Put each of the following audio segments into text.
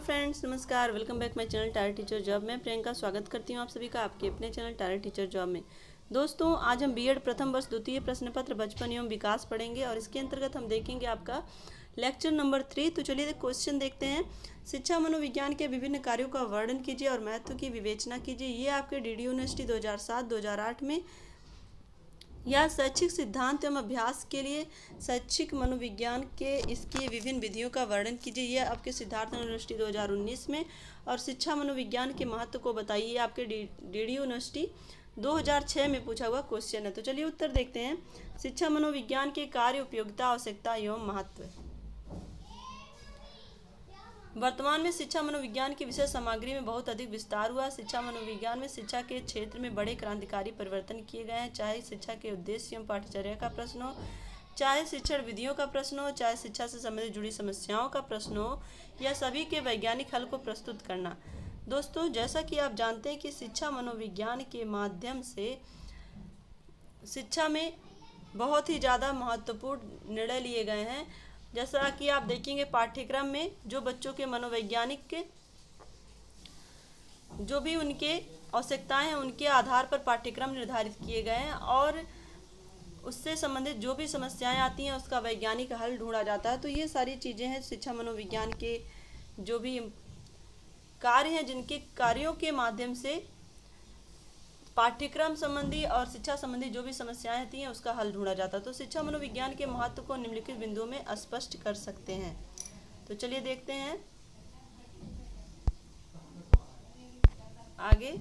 Friends, नमस्कार। Welcome back my channel tyre teacher job में। प्रियंका स्वागत करती हूँ आप सभी का आपके अपने चैनल टायर टीचर जॉब में। दोस्तों, आज हम बीएड प्रथम वर्ष द्वितीय प्रश्न पत्र बचपन एवं विकास पढ़ेंगे और इसके अंतर्गत हम देखेंगे आपका लेक्चर नंबर 3। तो चलिए क्वेश्चन देखते हैं। शिक्षा मनोविज्ञान के विभिन्न कार्यों का वर्णन कीजिए और महत्व की विवेचना कीजिए। ये आपके डीडी यूनिवर्सिटी 2007-2008 में या शैक्षिक सिद्धांत एवं अभ्यास के लिए शैक्षिक मनोविज्ञान के इसकी विभिन्न विधियों का वर्णन कीजिए। यह आपके सिद्धार्थ यूनिवर्सिटी 2019 में। और शिक्षा मनोविज्ञान के महत्व को बताइए, आपके डीडी यूनिवर्सिटी 2006 में पूछा हुआ क्वेश्चन है। तो चलिए उत्तर देखते हैं। शिक्षा मनोविज्ञान के कार्य, उपयोगिता, आवश्यकता एवं महत्व। वर्तमान में शिक्षा मनोविज्ञान की विषय सामग्री में बहुत अधिक विस्तार हुआ। शिक्षा मनोविज्ञान में शिक्षा के क्षेत्र में बड़े क्रांतिकारी परिवर्तन किए गए हैं। चाहे शिक्षा के उद्देश्य एवं पाठ्यचर्या का प्रश्न हो, चाहे शिक्षण विधियों का प्रश्न हो, चाहे शिक्षा से संबंधित जुड़ी समस्याओं का प्रश्न हो, या सभी के वैज्ञानिक हल को प्रस्तुत करना। दोस्तों, जैसा कि आप जानते हैं कि शिक्षा मनोविज्ञान के माध्यम से शिक्षा में बहुत ही ज़्यादा महत्वपूर्ण निर्णय लिए गए हैं। जैसा कि आप देखेंगे पाठ्यक्रम में जो बच्चों के मनोवैज्ञानिक के जो भी उनके आवश्यकताएं हैं उनके आधार पर पाठ्यक्रम निर्धारित किए गए हैं और उससे संबंधित जो भी समस्याएं आती हैं उसका वैज्ञानिक हल ढूंढा जाता है। तो ये सारी चीज़ें हैं शिक्षा मनोविज्ञान के जो भी कार्य हैं, जिनके कार्यों के माध्यम से पाठ्यक्रम संबंधी और शिक्षा संबंधी जो भी समस्याएं आती हैं उसका हल ढूंढा जाता है। तो शिक्षा मनोविज्ञान के महत्व को निम्नलिखित बिंदुओं में स्पष्ट कर सकते हैं। तो चलिए देखते हैं आगे।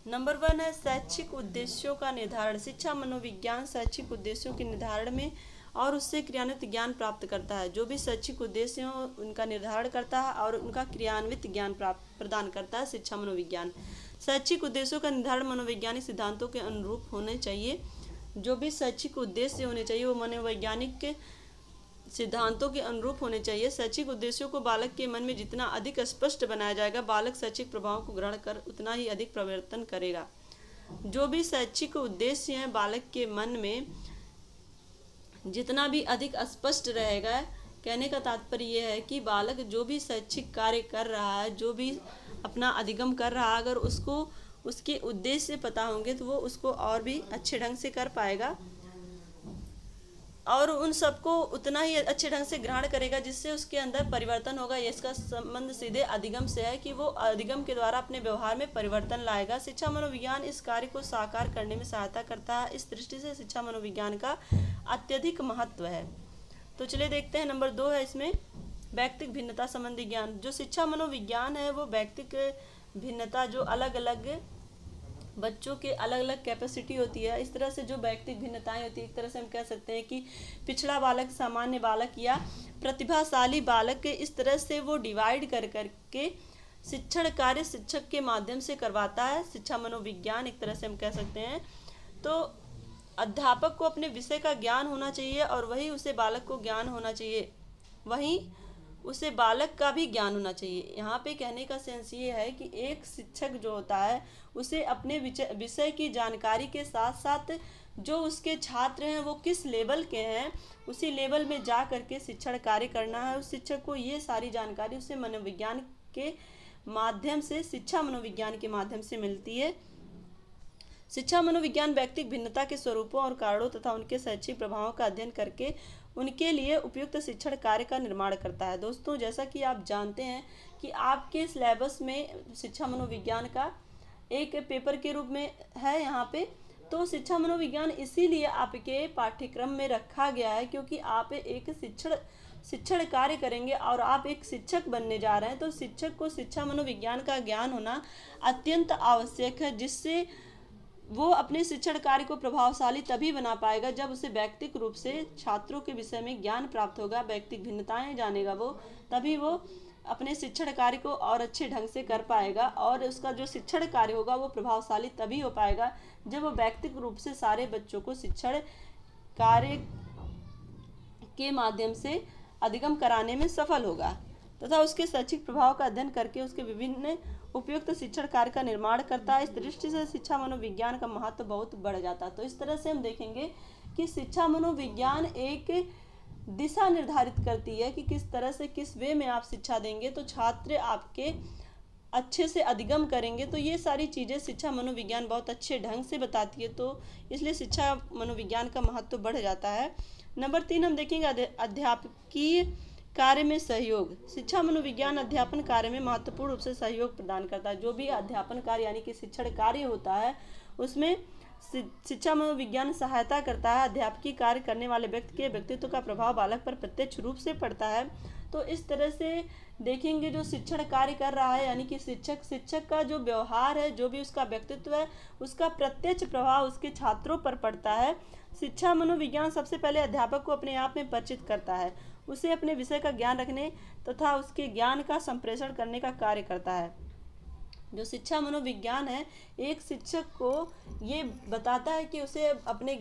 नंबर 1 है शैक्षिक उद्देश्यों का निर्धारण। शिक्षा मनोविज्ञान शैक्षिक उद्देश्यों के निर्धारण में और उससे क्रियान्वित ज्ञान प्राप्त करता है। जो भी शैक्षिक उद्देश्य हो उनका निर्धारण करता है और उनका क्रियान्वित ज्ञान प्रदान करता है शिक्षा मनोविज्ञान। शैक्षिक उद्देश्यों का निर्धारण मनोवैज्ञानिक सिद्धांतों के अनुरूप होने चाहिए। जो भी शैक्षिक उद्देश्य होने चाहिए वो मनोवैज्ञानिक के सिद्धांतों के अनुरूप होने चाहिए। शैक्षिक उद्देश्यों को बालक के मन में जितना अधिक स्पष्ट बनाया जाएगा, बालक शैक्षिक प्रभावों को ग्रहण कर उतना ही अधिक परिवर्तन करेगा। जो भी शैक्षिक उद्देश्य हैं बालक के मन में जितना भी अधिक स्पष्ट रहेगा, कहने का तात्पर्य यह है कि बालक जो भी शैक्षिक कार्य कर रहा है, जो भी अपना अधिगम कर रहा है, अगर उसको उसके उद्देश्य पता होंगे तो वो उसको और भी अच्छे ढंग से कर पाएगा और उन सबको उतना ही अच्छे ढंग से ग्रहण करेगा जिससे उसके अंदर परिवर्तन होगा। इसका संबंध सीधे अधिगम से है कि वो अधिगम के द्वारा अपने व्यवहार में परिवर्तन लाएगा। शिक्षा मनोविज्ञान इस कार्य को साकार करने में सहायता करता है। इस दृष्टि से शिक्षा मनोविज्ञान का अत्यधिक महत्व है। तो चलिए देखते हैं। नंबर 2 है इसमें व्यक्तिक भिन्नता संबंधी ज्ञान। जो शिक्षा मनोविज्ञान है वो व्यक्तिक भिन्नता, जो अलग अलग बच्चों के अलग अलग कैपेसिटी होती है, इस तरह से जो व्यक्तिक भिन्नताएं होती है, एक तरह से हम कह सकते हैं कि पिछड़ा बालक, सामान्य बालक या प्रतिभाशाली बालक, इस तरह से वो डिवाइड कर करके शिक्षण कार्य शिक्षक के माध्यम से करवाता है शिक्षा मनोविज्ञान, एक तरह से हम कह सकते हैं। तो अध्यापक को अपने विषय का ज्ञान होना चाहिए और वही उसे बालक को ज्ञान होना चाहिए, वहीं उसे बालक का भी ज्ञान होना चाहिए। यहाँ पे कहने का सेंस ये है कि एक शिक्षक जो होता है उसे अपने विषय की जानकारी के साथ साथ जो उसके छात्र हैं वो किस लेवल के हैं उसी लेवल में जा करके शिक्षण कार्य करना है। उस शिक्षक को ये सारी जानकारी उसे मनोविज्ञान के माध्यम से, शिक्षा मनोविज्ञान के माध्यम से मिलती है। शिक्षा मनोविज्ञान व्यक्तिक भिन्नता के स्वरूपों और कारणों तथा उनके शैक्षिक प्रभावों का अध्ययन करके उनके लिए उपयुक्त शिक्षण कार्य का निर्माण करता है। दोस्तों, जैसा कि आप जानते हैं कि आपके सिलेबस में शिक्षा मनोविज्ञान का एक पेपर के रूप में है यहाँ पे। तो शिक्षा मनोविज्ञान इसीलिए आपके पाठ्यक्रम में रखा गया है क्योंकि आप एक शिक्षण कार्य करेंगे और आप एक शिक्षक बनने जा रहे हैं। तो शिक्षक को शिक्षा मनोविज्ञान का ज्ञान होना अत्यंत आवश्यक है, जिससे वो अपने शिक्षण कार्य को प्रभावशाली तभी बना पाएगा जब उसे व्यक्तिक रूप से छात्रों के विषय में ज्ञान प्राप्त होगा, व्यक्तिक भिन्नताएं जानेगा वो, तभी वो अपने शिक्षण कार्य को और अच्छे ढंग से कर पाएगा और उसका जो शिक्षण कार्य होगा वो प्रभावशाली तभी हो पाएगा जब वो व्यक्तिक रूप से सारे बच्चों को शिक्षण कार्य के माध्यम से अधिगम कराने में सफल होगा तथा उसके शैक्षिक प्रभाव का अध्ययन करके उसके विभिन्न उपयुक्त शिक्षण कार्य का निर्माण करता है। इस दृष्टि से शिक्षा मनोविज्ञान का महत्व बहुत बढ़ जाता है। तो इस तरह से हम देखेंगे कि शिक्षा मनोविज्ञान एक दिशा निर्धारित करती है कि किस तरह से, किस वे में आप शिक्षा देंगे तो छात्र आपके अच्छे से अधिगम करेंगे। तो ये सारी चीज़ें शिक्षा मनोविज्ञान बहुत अच्छे ढंग से बताती है, तो इसलिए शिक्षा मनोविज्ञान का महत्व बढ़ जाता है। नंबर 3 हम देखेंगे अध्यापकीय कार्य में सहयोग। शिक्षा मनोविज्ञान अध्यापन कार्य में महत्वपूर्ण रूप से सहयोग प्रदान करता है। जो भी अध्यापन कार्य यानी कि शिक्षण कार्य होता है उसमें शिक्षा मनोविज्ञान सहायता करता है। अध्यापकीय कार्य करने वाले व्यक्ति के व्यक्तित्व का प्रभाव बालक पर प्रत्यक्ष रूप से पड़ता है। तो इस तरह से देखेंगे जो शिक्षण कार्य कर रहा है यानी कि शिक्षक का जो व्यवहार है, जो भी उसका व्यक्तित्व है, उसका प्रत्यक्ष प्रभाव उसके छात्रों पर पड़ता है। शिक्षा मनोविज्ञान सबसे पहले अध्यापक को अपने आप में परिचित करता है, उसे अपने विषय का ज्ञान रखने तथा उसके ज्ञान का संप्रेषण करने का कार्य करता है। जो शिक्षा मनोविज्ञान है एक शिक्षक को ये बताता है कि उसे अपने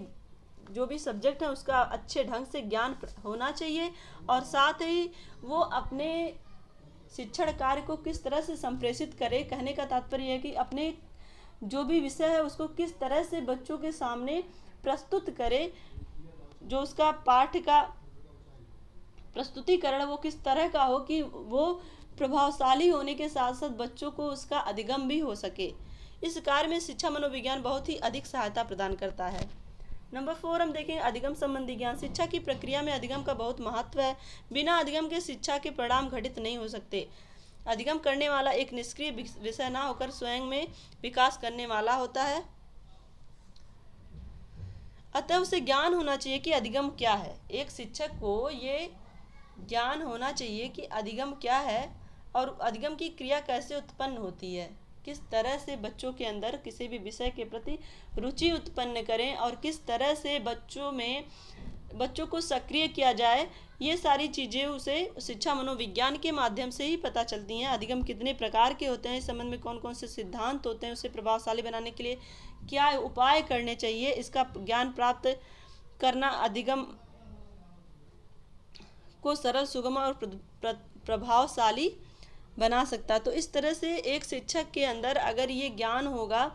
जो भी सब्जेक्ट है उसका अच्छे ढंग से ज्ञान होना चाहिए और साथ ही वो अपने शिक्षण कार्य को किस तरह से संप्रेषित करे। कहने का तात्पर्य है कि अपने जो भी विषय है उसको किस तरह से बच्चों के सामने प्रस्तुत करे, जो उसका पाठ का प्रस्तुतिकरण वो किस तरह का हो कि वो प्रभावशाली होने के साथ साथ बच्चों को उसका अधिगम भी हो सके। इस कार्य में शिक्षा मनोविज्ञान बहुत ही अधिक सहायता प्रदान करता है। नंबर 4 हम देखें अधिगम संबंधी ज्ञान। शिक्षा की प्रक्रिया में अधिगम का बहुत महत्व है। बिना अधिगम के शिक्षा के परिणाम घटित नहीं हो सकते। अधिगम करने वाला एक निष्क्रिय विषय ना होकर स्वयं में विकास करने वाला होता है, अतः उसे ज्ञान होना चाहिए कि अधिगम क्या है। एक शिक्षक को ये ज्ञान होना चाहिए कि अधिगम क्या है और अधिगम की क्रिया कैसे उत्पन्न होती है, किस तरह से बच्चों के अंदर किसी भी विषय के प्रति रुचि उत्पन्न करें और किस तरह से बच्चों को सक्रिय किया जाए। ये सारी चीज़ें उसे शिक्षा मनोविज्ञान के माध्यम से ही पता चलती हैं। अधिगम कितने प्रकार के होते हैं, इस संबंध में कौन कौन से सिद्धांत होते हैं, उसे प्रभावशाली बनाने के लिए क्या उपाय करने चाहिए, इसका ज्ञान प्राप्त करना अधिगम को सरल, सुगम और प्रभावशाली बना सकता है। तो इस तरह से एक शिक्षक के अंदर अगर ये ज्ञान होगा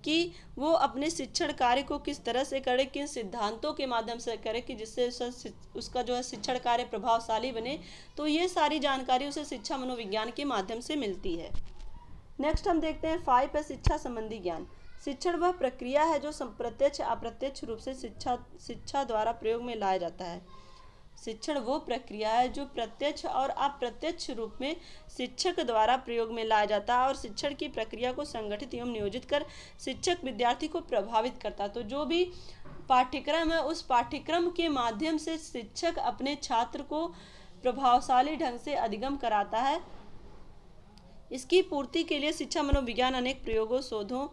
कि वो अपने शिक्षण कार्य को किस तरह से करे, किन सिद्धांतों के माध्यम से करे कि जिससे उसका जो है शिक्षण कार्य प्रभावशाली बने, तो ये सारी जानकारी उसे शिक्षा मनोविज्ञान के माध्यम से मिलती है। नेक्स्ट हम देखते हैं 5 है शिक्षा संबंधी ज्ञान। शिक्षण वह प्रक्रिया है जो प्रत्यक्ष अप्रत्यक्ष रूप से शिक्षा द्वारा प्रयोग में लाया जाता है। शिक्षण वो प्रक्रिया है जो प्रत्यक्ष और अप्रत्यक्ष रूप में शिक्षक द्वारा प्रयोग में लाया जाता है और शिक्षण की प्रक्रिया को संगठित एवं नियोजित कर शिक्षक विद्यार्थी को प्रभावित करता है। तो जो भी पाठ्यक्रम है उस पाठ्यक्रम के माध्यम से शिक्षक अपने छात्र को प्रभावशाली ढंग से अधिगम कराता है। इसकी पूर्ति के लिए शिक्षा मनोविज्ञान अनेक प्रयोगों, शोधों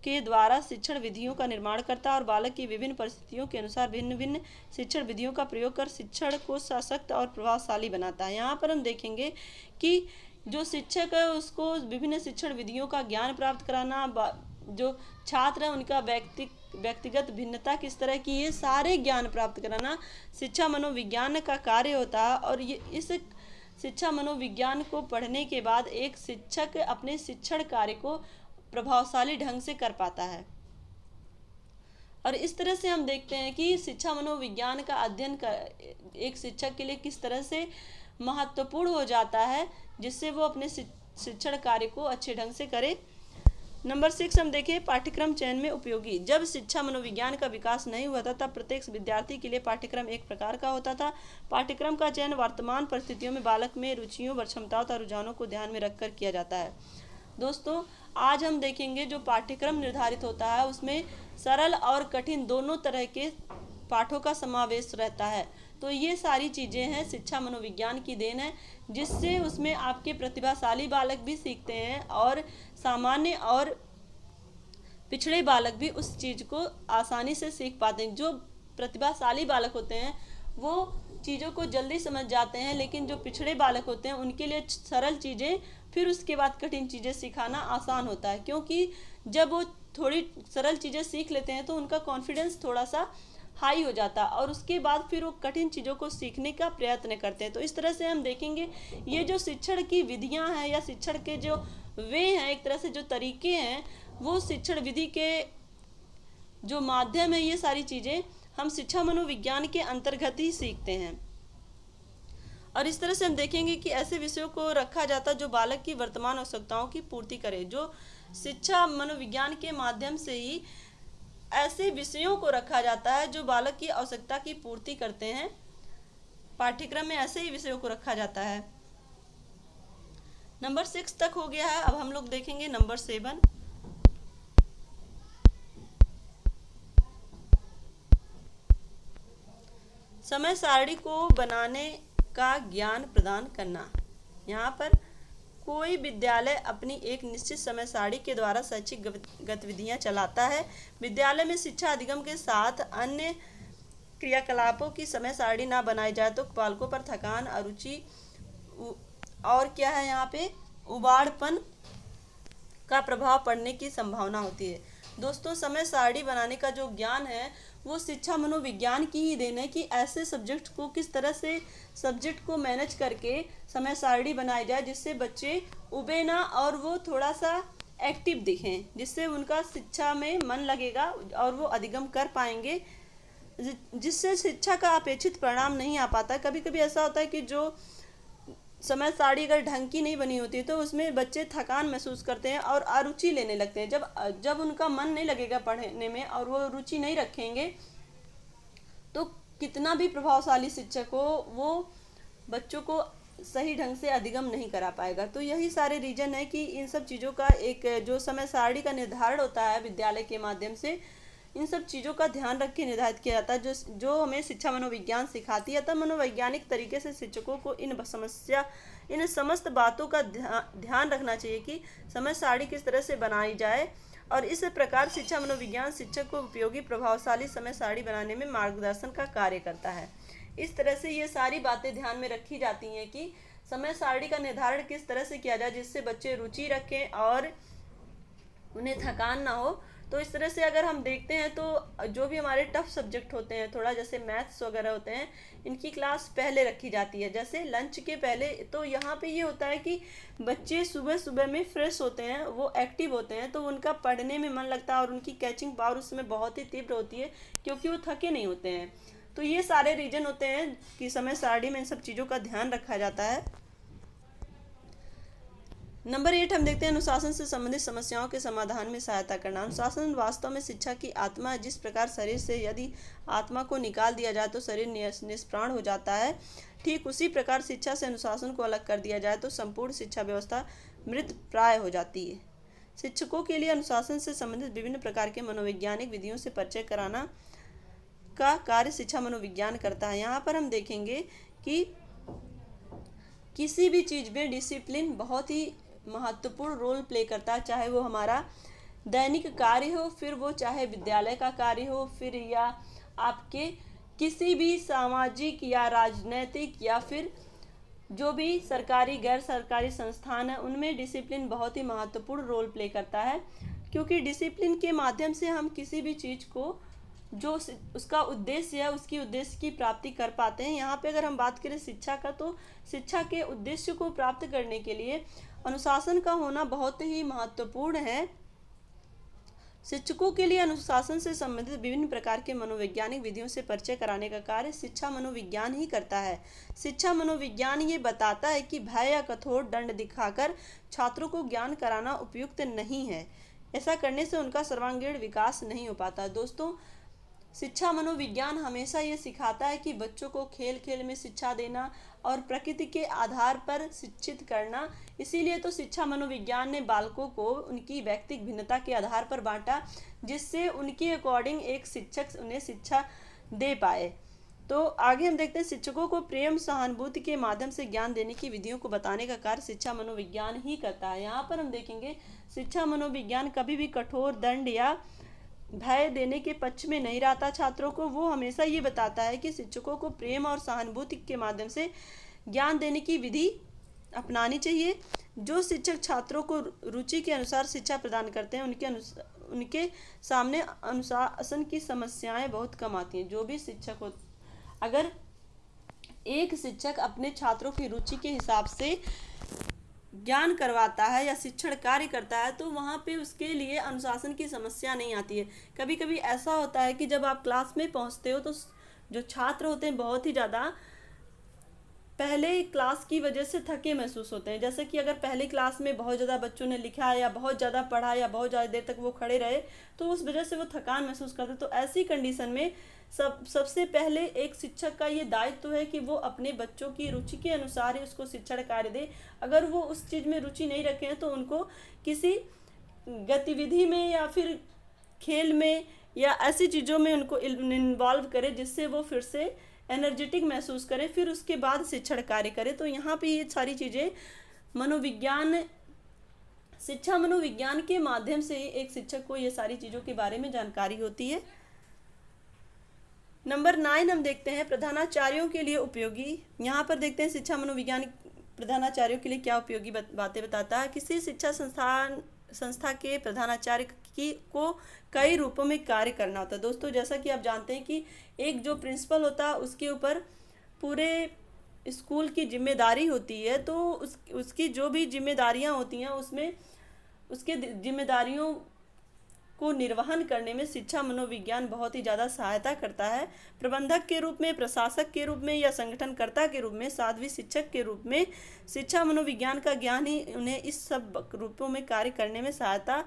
के द्वारा शिक्षण विधियों का निर्माण करता है और बालक की विभिन्न परिस्थितियों के अनुसार भिन्न भिन्न शिक्षण विधियों का प्रयोग कर शिक्षण को सशक्त और प्रभावशाली बनाता है। यहाँ पर हम देखेंगे कि जो शिक्षक है उसको विभिन्न शिक्षण विधियों का ज्ञान प्राप्त कराना, जो छात्र है उनका व्यक्तिगत भिन्नता किस तरह की, ये सारे ज्ञान प्राप्त कराना शिक्षा मनोविज्ञान का कार्य होता है। और ये इस शिक्षा मनोविज्ञान को पढ़ने के बाद एक शिक्षक अपने शिक्षण कार्य को प्रभावशाली ढंग से कर पाता है। और इस तरह से हम देखते हैं कि शिक्षा मनोविज्ञान का अध्ययन एक शिक्षक के लिए किस तरह से महत्वपूर्ण हो जाता है, जिससे वो अपने शिक्षण कार्य को अच्छे ढंग से करे। नंबर 6 हम देखें पाठ्यक्रम चयन में उपयोगी। जब शिक्षा मनोविज्ञान का विकास नहीं हुआ था तब प्रत्येक विद्यार्थी के लिए पाठ्यक्रम एक प्रकार का होता था। पाठ्यक्रम का चयन वर्तमान परिस्थितियों में बालक में रुचियों व क्षमताओं तथा रुझानों को ध्यान में रखकर किया जाता है। दोस्तों आज हम देखेंगे जो पाठ्यक्रम निर्धारित होता है उसमें सरल और कठिन दोनों तरह के पाठों का समावेश रहता है। तो ये सारी चीज़ें हैं शिक्षा मनोविज्ञान की देन है, जिससे उसमें आपके प्रतिभाशाली बालक भी सीखते हैं और सामान्य और पिछड़े बालक भी उस चीज़ को आसानी से सीख पाते हैं। जो प्रतिभाशाली बालक होते हैं वो चीज़ों को जल्दी समझ जाते हैं, लेकिन जो पिछड़े बालक होते हैं उनके लिए सरल चीज़ें फिर उसके बाद कठिन चीज़ें सिखाना आसान होता है, क्योंकि जब वो थोड़ी सरल चीज़ें सीख लेते हैं तो उनका कॉन्फिडेंस थोड़ा सा हाई हो जाता है और उसके बाद फिर वो कठिन चीज़ों को सीखने का प्रयत्न करते हैं। तो इस तरह से हम देखेंगे ये जो शिक्षण की विधियां हैं या शिक्षण के जो वे हैं, एक तरह से जो तरीके हैं, वो शिक्षण विधि के जो माध्यम है, ये सारी चीज़ें हम शिक्षा मनोविज्ञान के अंतर्गत ही सीखते हैं। और इस तरह से हम देखेंगे कि ऐसे विषयों को रखा जाता है जो बालक की वर्तमान आवश्यकताओं की पूर्ति करे। जो शिक्षा मनोविज्ञान के माध्यम से ही ऐसे विषयों को रखा जाता है जो बालक की आवश्यकता की पूर्ति करते हैं। पाठ्यक्रम में ऐसे ही विषयों को रखा जाता है। नंबर 6 तक हो गया है। अब हम लोग देखेंगे नंबर 7। समय सारणी को बनाने का ज्ञान प्रदान करना। यहाँ पर कोई विद्यालय अपनी एक निश्चित समय सारणी के द्वारा शैक्षिक गतिविधियाँ चलाता है। विद्यालय में शिक्षा अधिगम के साथ अन्य क्रियाकलापों की समय सारणी ना बनाई जाए तो बालकों पर थकान, अरुचि और क्या है यहाँ पे उबाड़पन का प्रभाव पड़ने की संभावना होती है। दोस्तों, समय सारणी बनाने का जो ज्ञान है वो शिक्षा मनोविज्ञान की ही देन है कि ऐसे सब्जेक्ट को किस तरह से सब्जेक्ट को मैनेज करके समय सारणी बनाई जाए जिससे बच्चे उबे ना और वो थोड़ा सा एक्टिव दिखें, जिससे उनका शिक्षा में मन लगेगा और वो अधिगम कर पाएंगे, जिससे शिक्षा का अपेक्षित परिणाम नहीं आ पाता। कभी कभी ऐसा होता है कि जो समय सारणी अगर ढंग की नहीं बनी होती तो उसमें बच्चे थकान महसूस करते हैं और अरुचि लेने लगते हैं। जब उनका मन नहीं लगेगा पढ़ने में और वो रुचि नहीं रखेंगे तो कितना भी प्रभावशाली शिक्षक हो वो बच्चों को सही ढंग से अधिगम नहीं करा पाएगा। तो यही सारे रीजन है कि इन सब चीज़ों का एक जो समय सारणी का निर्धारण होता है विद्यालय के माध्यम से, इन सब चीज़ों का ध्यान रख के निर्धारित किया जाता है जो हमें शिक्षा मनोविज्ञान सिखाती है। तब मनोवैज्ञानिक तरीके से शिक्षकों को इन समस्त बातों का ध्यान रखना चाहिए कि समय सारणी किस तरह से बनाई जाए, और इस प्रकार शिक्षा मनोविज्ञान शिक्षक को उपयोगी प्रभावशाली समय सारणी बनाने में मार्गदर्शन का कार्य करता है। इस तरह से ये सारी बातें ध्यान में रखी जाती हैं कि समय सारणी का निर्धारण किस तरह से किया जाए जिससे बच्चे रुचि रखें और उन्हें थकान ना हो। तो इस तरह से अगर हम देखते हैं तो जो भी हमारे टफ सब्जेक्ट होते हैं, थोड़ा जैसे मैथ्स वगैरह होते हैं, इनकी क्लास पहले रखी जाती है, जैसे लंच के पहले। तो यहाँ पे ये होता है कि बच्चे सुबह सुबह में फ्रेश होते हैं, वो एक्टिव होते हैं, तो उनका पढ़ने में मन लगता है और उनकी कैचिंग पावर उस समय बहुत ही तीव्र होती है क्योंकि वो थके नहीं होते हैं। तो ये सारे रीजन होते हैं कि समय सारणी में इन सब चीज़ों का ध्यान रखा जाता है। नंबर 8 हम देखते हैं अनुशासन से संबंधित समस्याओं के समाधान में सहायता करना। अनुशासन वास्तव में शिक्षा की आत्मा है। जिस प्रकार शरीर से यदि आत्मा को निकाल दिया जाए तो शरीर निष्प्राण हो जाता है, ठीक उसी प्रकार शिक्षा से अनुशासन को अलग कर दिया जाए तो संपूर्ण शिक्षा व्यवस्था मृत प्राय हो जाती है। शिक्षकों के लिए अनुशासन से संबंधित विभिन्न प्रकार के मनोवैज्ञानिक विधियों से परिचय कराना का कार्य शिक्षा मनोविज्ञान करता है। यहाँ पर हम देखेंगे कि किसी भी चीज़ में डिसिप्लिन बहुत ही महत्वपूर्ण रोल प्ले करता है, चाहे वो हमारा दैनिक कार्य हो, फिर वो चाहे विद्यालय का कार्य हो, फिर या आपके किसी भी सामाजिक या राजनैतिक या फिर जो भी सरकारी गैर सरकारी संस्थान है, उनमें डिसिप्लिन बहुत ही महत्वपूर्ण रोल प्ले करता है। क्योंकि डिसिप्लिन के माध्यम से हम किसी भी चीज़ को जो उसका उद्देश्य है उसकी उद्देश्य की प्राप्ति कर पाते हैं। यहाँ पे अगर हम बात करें शिक्षा का, तो शिक्षा के उद्देश्य को प्राप्त करने के लिए अनुशासन का होना बहुत ही महत्वपूर्ण है। शिक्षकों के लिए अनुशासन से संबंधित विभिन्न प्रकार के मनोवैज्ञानिक विधियों से परिचय कराने का कार्य शिक्षा मनोविज्ञान ही करता है। शिक्षा मनोविज्ञान ये बताता है कि भय या कठोर दंड दिखाकर छात्रों को ज्ञान कराना उपयुक्त नहीं है। ऐसा करने से उनका सर्वांगीण विकास नहीं हो पाता। दोस्तों, शिक्षा मनोविज्ञान हमेशा ये सिखाता है कि बच्चों को खेल खेल में शिक्षा देना और प्रकृति के आधार पर शिक्षित करना। इसीलिए तो शिक्षा मनोविज्ञान ने बालकों को उनकी व्यक्तिगत भिन्नता के आधार पर बांटा, जिससे उनके अकॉर्डिंग एक शिक्षक उन्हें शिक्षा दे पाए। तो आगे हम देखते हैं शिक्षकों को प्रेम सहानुभूति के माध्यम से ज्ञान देने की विधियों को बताने का कार्य शिक्षा मनोविज्ञान ही करता है। यहाँ पर हम देखेंगे शिक्षा मनोविज्ञान कभी भी कठोर दंड या भय देने के पक्ष में नहीं रहता छात्रों को। वो हमेशा ये बताता है कि शिक्षकों को प्रेम और सहानुभूति के माध्यम से ज्ञान देने की विधि अपनानी चाहिए। जो शिक्षक छात्रों को रुचि के अनुसार शिक्षा प्रदान करते हैं उनके सामने अनुशासन की समस्याएं बहुत कम आती हैं। जो भी शिक्षक हो, अगर एक शिक्षक अपने छात्रों की रुचि के हिसाब से ज्ञान करवाता है या शिक्षण कार्य करता है तो वहाँ पे उसके लिए अनुशासन की समस्या नहीं आती है। कभी कभी ऐसा होता है कि जब आप क्लास में पहुँचते हो तो जो छात्र होते हैं बहुत ही ज़्यादा पहले क्लास की वजह से थके महसूस होते हैं। जैसे कि अगर पहले क्लास में बहुत ज़्यादा बच्चों ने लिखा या बहुत ज़्यादा पढ़ा या बहुत ज़्यादा देर तक वो खड़े रहे, तो उस वजह से वो थकान महसूस करते। तो ऐसी कंडीशन में सबसे पहले एक शिक्षक का ये दायित्व है कि वो अपने बच्चों की रुचि के अनुसार ही उसको शिक्षण कार्य दे। अगर वो उस चीज़ में रुचि नहीं रखे हैं तो उनको किसी गतिविधि में या फिर खेल में या ऐसी चीज़ों में उनको इन्वॉल्व करे जिससे वो फिर से एनर्जेटिक महसूस करें, फिर उसके बाद शिक्षण कार्य करें। तो यहाँ पे ये सारी चीज़ें मनोविज्ञान, शिक्षा मनोविज्ञान के माध्यम से एक शिक्षक को ये सारी चीज़ों के बारे में जानकारी होती है। नंबर 9 हम देखते हैं प्रधानाचार्यों के लिए उपयोगी। यहाँ पर देखते हैं शिक्षा मनोविज्ञान प्रधानाचार्यों के लिए क्या उपयोगी बातें बताता है। किसी शिक्षा संस्था के प्रधानाचार्य को कई रूपों में कार्य करना होता है। दोस्तों, जैसा कि आप जानते हैं कि एक जो प्रिंसिपल होता है उसके ऊपर पूरे स्कूल की जिम्मेदारी होती है। तो उसकी जो भी जिम्मेदारियां होती हैं उसमें उसके जिम्मेदारियों को निर्वहन करने में शिक्षा मनोविज्ञान बहुत ही ज़्यादा सहायता करता है। प्रबंधक के रूप में, प्रशासक के रूप में या संगठनकर्ता के रूप में, साध्वी शिक्षक के रूप में शिक्षा मनोविज्ञान का ज्ञान ही उन्हें इस सब रूपों में कार्य करने में सहायता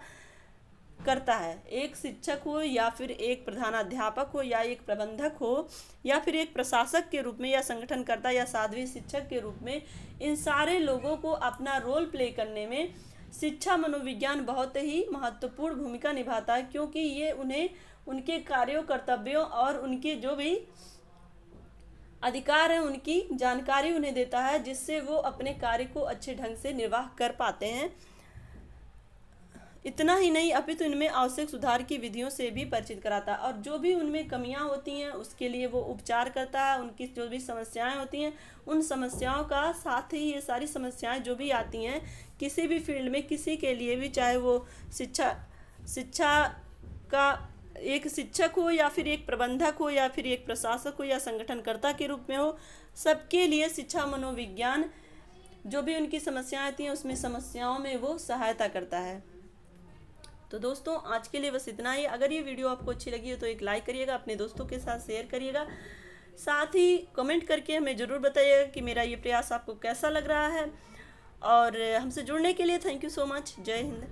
करता है। एक शिक्षक हो या फिर एक प्रधानाध्यापक हो या एक प्रबंधक हो या फिर एक प्रशासक के रूप में या संगठनकर्ता या साध्वी शिक्षक के रूप में, इन सारे लोगों को अपना रोल प्ले करने में शिक्षा मनोविज्ञान बहुत ही महत्वपूर्ण भूमिका निभाता है, क्योंकि ये उन्हें उनके कार्यों, कर्तव्यों और उनके जो भी अधिकार हैं उनकी जानकारी उन्हें देता है, जिससे वो अपने कार्य को अच्छे ढंग से निर्वाह कर पाते हैं। इतना ही नहीं, अपितु इनमें आवश्यक सुधार की विधियों से भी परिचित कराता है और जो भी उनमें कमियां होती हैं उसके लिए वो उपचार करता है। उनकी जो भी समस्याएं होती हैं उन समस्याओं का, साथ ही ये सारी समस्याएं जो भी आती हैं किसी भी फील्ड में, किसी के लिए भी, चाहे वो शिक्षा का एक शिक्षक हो या फिर एक प्रबंधक हो या फिर एक प्रशासक हो या संगठनकर्ता के रूप में हो, सबके लिए शिक्षा मनोविज्ञान जो भी उनकी समस्याएं आती हैं उसमें समस्याओं में वो सहायता करता है। तो दोस्तों, आज के लिए बस इतना ही। अगर ये वीडियो आपको अच्छी लगी हो तो एक लाइक करिएगा, अपने दोस्तों के साथ शेयर करिएगा, साथ ही कमेंट करके हमें ज़रूर बताइएगा कि मेरा ये प्रयास आपको कैसा लग रहा है। और हमसे जुड़ने के लिए थैंक यू सो मच। जय हिंद।